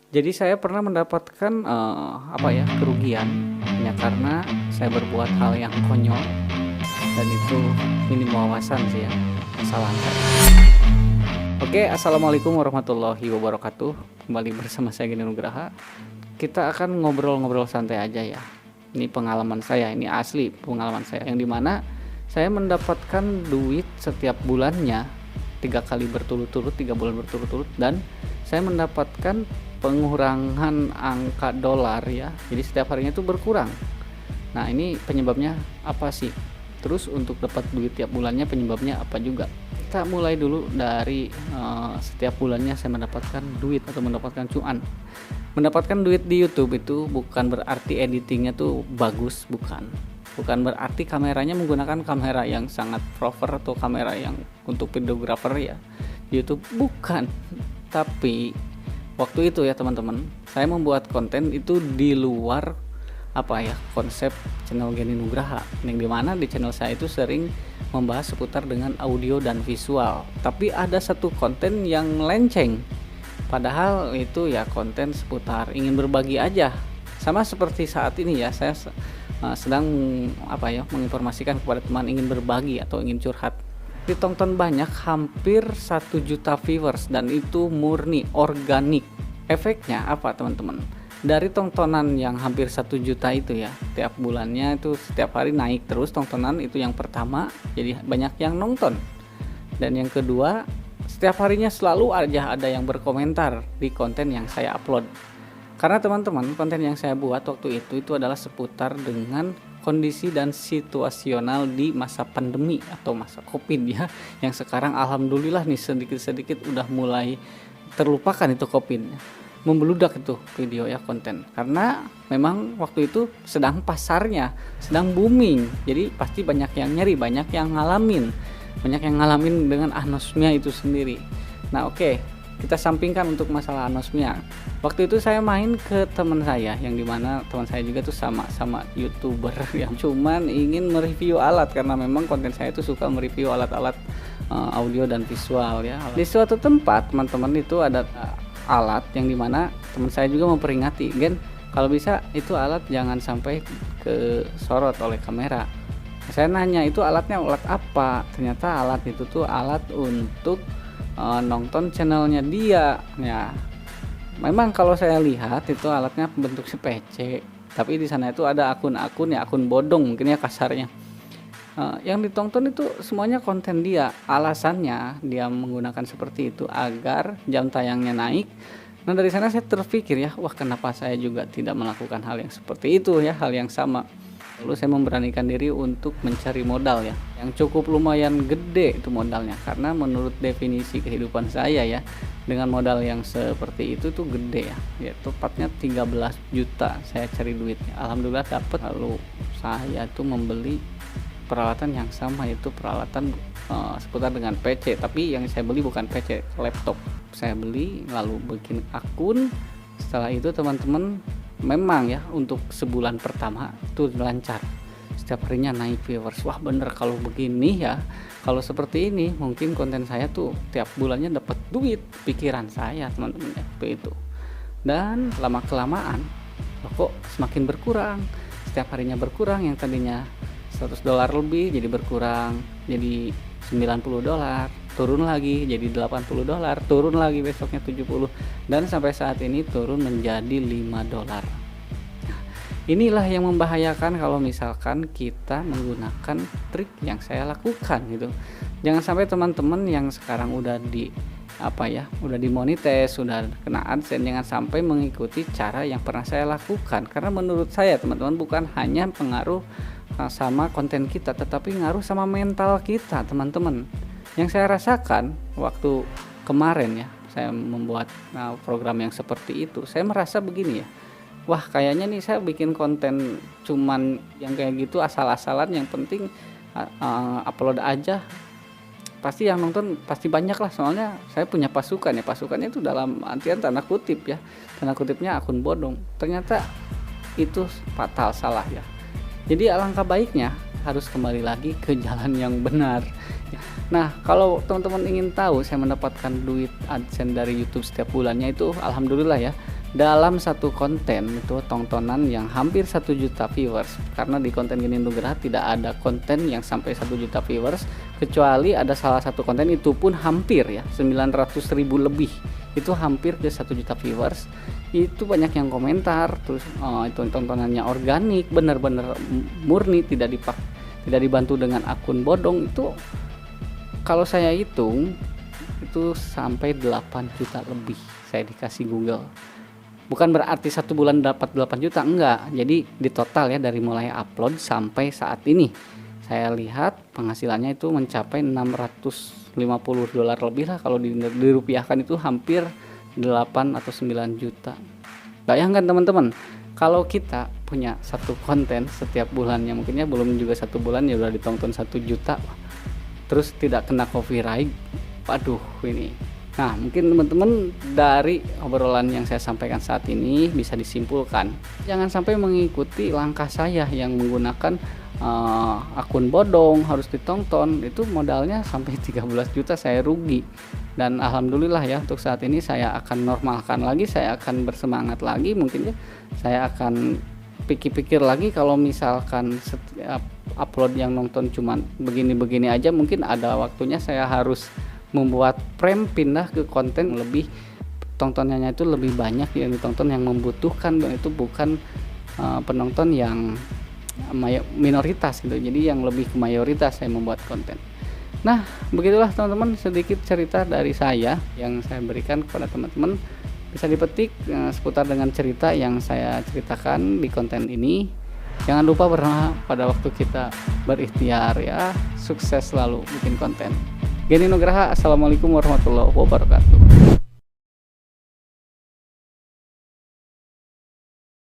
Jadi saya pernah mendapatkan, kerugian hanya karena saya berbuat hal yang konyol dan itu minim wawasan sih ya, kesalahan saya. Oke, assalamualaikum warahmatullahi wabarakatuh. Kembali bersama saya Geni Nugraha. Kita akan ngobrol-ngobrol santai aja ya. Ini pengalaman saya, ini asli pengalaman saya yang dimana saya mendapatkan duit setiap bulannya 3 kali berturut-turut, 3 bulan berturut-turut, dan saya mendapatkan pengurangan angka dolar ya. Jadi setiap harinya itu berkurang. Nah, ini penyebabnya apa sih? Terus untuk dapat duit tiap bulannya penyebabnya apa juga? Kita mulai dulu dari setiap bulannya saya mendapatkan duit atau mendapatkan cuan. Mendapatkan duit di YouTube itu bukan berarti editingnya tuh bagus, bukan. Bukan berarti kameranya menggunakan kamera yang sangat proper atau kamera yang untuk videographer ya. Di YouTube bukan. Tapi waktu itu ya teman-teman, saya membuat konten itu di luar konsep channel Geni Nugraha, yang dimana di channel saya itu sering membahas seputar dengan audio dan visual. Tapi ada satu konten yang melenceng, padahal itu ya konten seputar ingin berbagi aja. Sama seperti saat ini ya, saya sedang menginformasikan kepada teman ingin berbagi atau ingin curhat. Ditonton banyak, hampir 1 juta viewers, dan itu murni organik. Efeknya apa teman-teman? Dari tontonan yang hampir 1 juta itu ya, tiap bulannya itu setiap hari naik terus tontonan, itu yang pertama, jadi banyak yang nonton. Dan yang kedua, setiap harinya selalu aja ada yang berkomentar di konten yang saya upload. Karena teman-teman, konten yang saya buat waktu itu adalah seputar dengan kondisi dan situasional di masa pandemi atau masa Covid ya, yang sekarang alhamdulillah nih sedikit-sedikit udah mulai terlupakan itu Covid-nya. Membeludak itu video ya, konten, karena memang waktu itu sedang pasarnya sedang booming, jadi pasti banyak yang nyari, banyak yang ngalamin dengan anosmia itu sendiri. Nah oke, kita sampingkan untuk masalah anosmia. Waktu itu saya main ke teman saya, yang dimana teman saya juga tuh sama YouTuber yang cuman ingin mereview alat, karena memang konten saya itu suka mereview alat-alat audio dan visual ya. Di suatu tempat teman-teman itu ada alat yang dimana teman saya juga memperingati, Gen, kalau bisa itu alat jangan sampai kesorot oleh kamera. Saya nanya, itu alatnya alat apa? Ternyata alat itu tuh alat untuk nonton channelnya dia ya. Memang kalau saya lihat itu alatnya bentuk PC, tapi di sana itu ada akun-akun ya, akun bodong mungkin ya kasarnya. Yang ditonton itu semuanya konten dia. Alasannya dia menggunakan seperti itu agar jam tayangnya naik. Nah dari sana saya terpikir ya, wah kenapa saya juga tidak melakukan hal yang seperti itu ya, hal yang sama. Lalu saya memberanikan diri untuk mencari modal ya, yang cukup lumayan gede itu modalnya, karena menurut definisi kehidupan saya ya, dengan modal yang seperti itu tuh gede ya, tepatnya 13 juta saya cari duitnya. Alhamdulillah dapat. Lalu saya tuh membeli peralatan yang sama, yaitu peralatan seputar dengan PC, tapi yang saya beli bukan PC, laptop saya beli, lalu bikin akun. Setelah itu teman-teman, memang ya untuk sebulan pertama itu lancar, setiap harinya naik viewers. Wah bener, kalau begini ya, kalau seperti ini mungkin konten saya tuh tiap bulannya dapat duit, pikiran saya teman-teman ya, itu. Dan lama kelamaan kok semakin berkurang, setiap harinya berkurang. Yang tadinya $100 lebih jadi berkurang jadi $90, turun lagi jadi $80, turun lagi besoknya 70, dan sampai saat ini turun menjadi $5. Nah, inilah yang membahayakan kalau misalkan kita menggunakan trik yang saya lakukan gitu. Jangan sampai teman-teman yang sekarang udah udah dimonetize, sudah kena AdSense, jangan sampai mengikuti cara yang pernah saya lakukan. Karena menurut saya teman-teman, bukan hanya pengaruh sama konten kita, tetapi ngaruh sama mental kita teman-teman. Yang saya rasakan waktu kemarin ya, saya membuat program yang seperti itu, saya merasa begini ya, wah kayaknya nih saya bikin konten cuman yang kayak gitu asal-asalan, yang penting upload aja, pasti yang nonton pasti banyak lah, soalnya saya punya pasukan ya. Pasukannya itu dalam artian tanda kutip ya, tanda kutipnya akun bodong. Ternyata itu fatal, salah ya. Jadi alangkah baiknya harus kembali lagi ke jalan yang benar. Nah, kalau teman-teman ingin tahu saya mendapatkan duit AdSense dari YouTube setiap bulannya itu alhamdulillah ya, dalam satu konten itu tontonan yang hampir 1 juta viewers, karena di konten Geni Nugraha tidak ada konten yang sampai 1 juta viewers, kecuali ada salah satu konten itu pun hampir ya 900.000 lebih, itu hampir ke 1 juta viewers. Itu banyak yang komentar, terus itu tontonannya organik, benar-benar murni, tidak dibantu dengan akun bodong. Itu kalau saya hitung itu sampai 8 juta lebih saya dikasih Google. Bukan berarti 1 bulan dapat 8 juta, enggak. Jadi di total ya, dari mulai upload sampai saat ini saya lihat penghasilannya itu mencapai $650 lebih lah, kalau dirupiahkan itu hampir 8 atau 9 juta. Bayangkan teman-teman, kalau kita punya satu konten setiap bulannya, mungkinnya belum juga 1 bulan ya udah ditonton 1 juta, terus tidak kena copyright. Waduh, ini. Nah, mungkin teman-teman dari obrolan yang saya sampaikan saat ini bisa disimpulkan, jangan sampai mengikuti langkah saya yang menggunakan akun bodong harus ditonton. Itu modalnya sampai 13 juta saya rugi. Dan alhamdulillah ya, untuk saat ini saya akan normalkan lagi, saya akan bersemangat lagi. Mungkin ya saya akan pikir-pikir lagi, kalau misalkan setiap upload yang nonton cuman begini-begini aja, mungkin ada waktunya saya harus membuat frame, pindah ke konten lebih tontonannya itu lebih banyak, yang ditonton yang membutuhkan, dan itu bukan penonton yang minoritas gitu. Jadi yang lebih ke mayoritas saya membuat konten. Nah, begitulah teman-teman sedikit cerita dari saya yang saya berikan kepada teman-teman. Bisa dipetik seputar dengan cerita yang saya ceritakan di konten ini. Jangan lupa pada waktu kita berikhtiar ya. Sukses selalu bikin konten. Geni Nugraha, assalamualaikum warahmatullahi wabarakatuh.